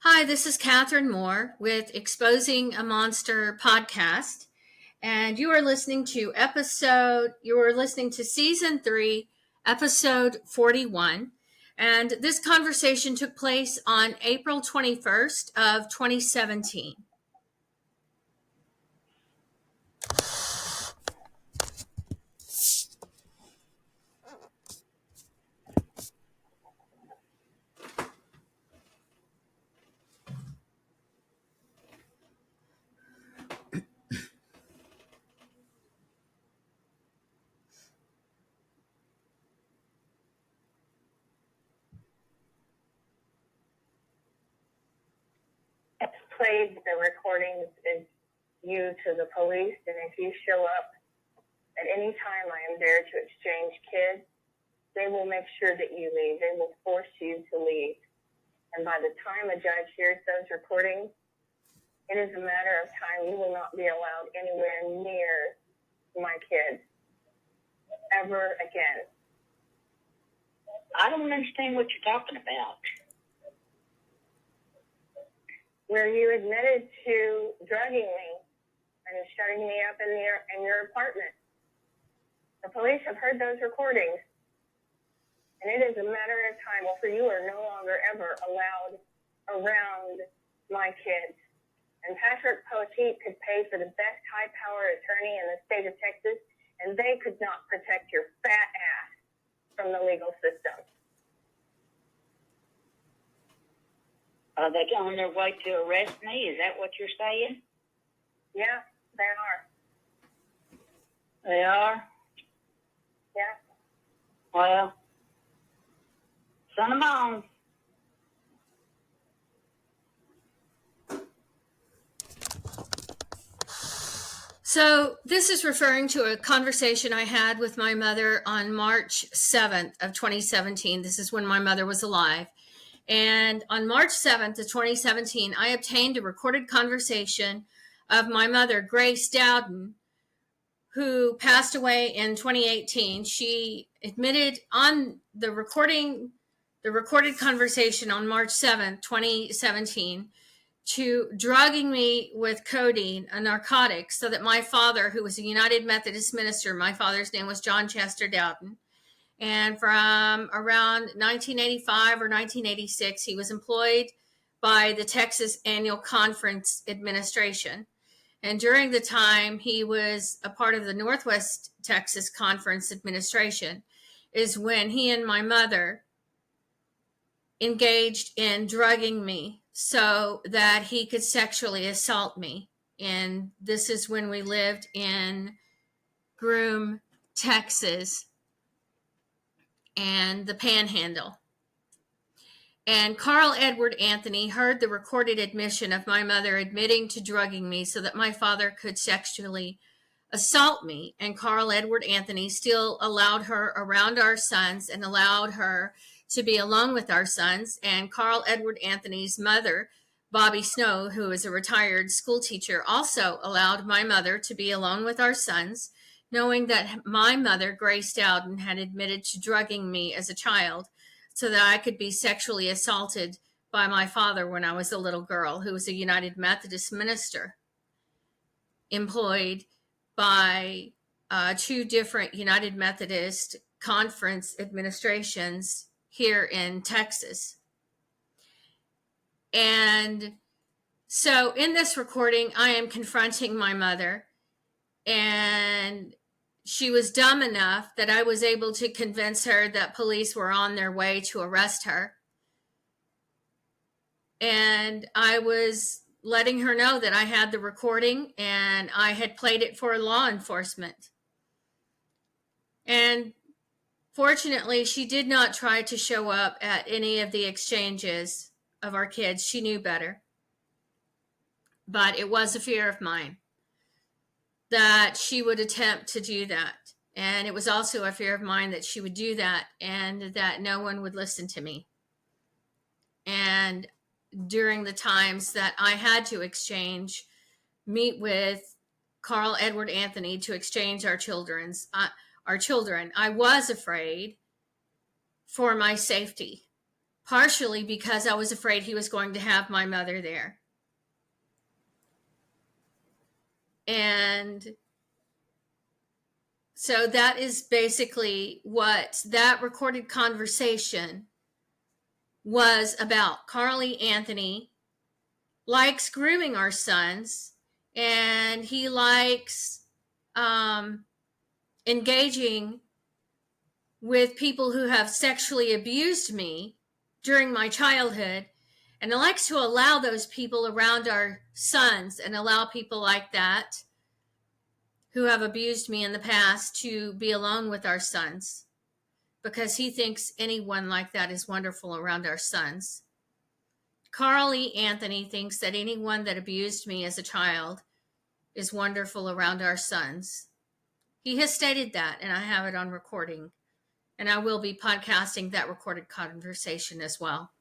Hi, this is Catherine Moore with Exposing a Monster podcast, and you are listening to season 3, episode 41. And this conversation took place on April 21st of 2017. Played the recordings is you to the police, and if you show up at any time I am there to exchange kids, they will make sure that you leave. They will force you to leave. And by the time a judge hears those recordings, it is a matter of time. You will not be allowed anywhere near my kids ever again. I don't understand what you're talking about. Where you admitted to drugging me and shutting me up in your apartment. The police have heard those recordings, and it is a matter of time for you are no longer ever allowed around my kids. And Patrick Poteet could pay for the best high-power attorney in the state of Texas, and they could not protect your fat ass from the legal system. Are they on their way to arrest me? Is that what you're saying? Yeah, they are. They are? Yeah. Well, send them on. So this is referring to a conversation I had with my mother on March 7th of 2017. This is when my mother was alive. And on March 7th of 2017, I obtained a recorded conversation of my mother, Grace Dowden, who passed away in 2018. She admitted on the recorded conversation on March 7th, 2017, to drugging me with codeine, a narcotic, so that my father, who was a United Methodist minister, my father's name was John Dowden, and from around 1985 or 1986, he was employed by the Texas Annual Conference Administration. And during the time he was a part of the Northwest Texas Conference Administration is when he and my mother engaged in drugging me so that he could sexually assault me. And this is when we lived in Groom, Texas, and the Panhandle. And Carl Edward Anthony heard the recorded admission of my mother admitting to drugging me so that my father could sexually assault me. And Carl Edward Anthony still allowed her around our sons and allowed her to be alone with our sons. And Carl Edward Anthony's mother, Bobby Snow, who is a retired school teacher, also allowed my mother to be alone with our sons, knowing that my mother, Grace Dowden, had admitted to drugging me as a child so that I could be sexually assaulted by my father when I was a little girl, who was a United Methodist minister employed by 2 different United Methodist Conference administrations here in Texas. And so in this recording, I am confronting my mother, and she was dumb enough that I was able to convince her that police were on their way to arrest her. And I was letting her know that I had the recording and I had played it for law enforcement. And fortunately, she did not try to show up at any of the exchanges of our kids. She knew better. But it was a fear of mine that she would attempt to do that. And it was also a fear of mine that she would do that and that no one would listen to me. And during the times that I had to meet with Carl Edward Anthony to exchange our children, I was afraid for my safety. partially because I was afraid he was going to have my mother there. And so that is basically what that recorded conversation was about. Carly Anthony likes grooming our sons, and he likes engaging with people who have sexually abused me during my childhood, and likes to allow those people around our sons and allow people like that who have abused me in the past to be alone with our sons, because he thinks anyone like that is wonderful around our sons. Carly Anthony thinks that anyone that abused me as a child is wonderful around our sons. He has stated that, and I have it on recording. And I will be podcasting that recorded conversation as well.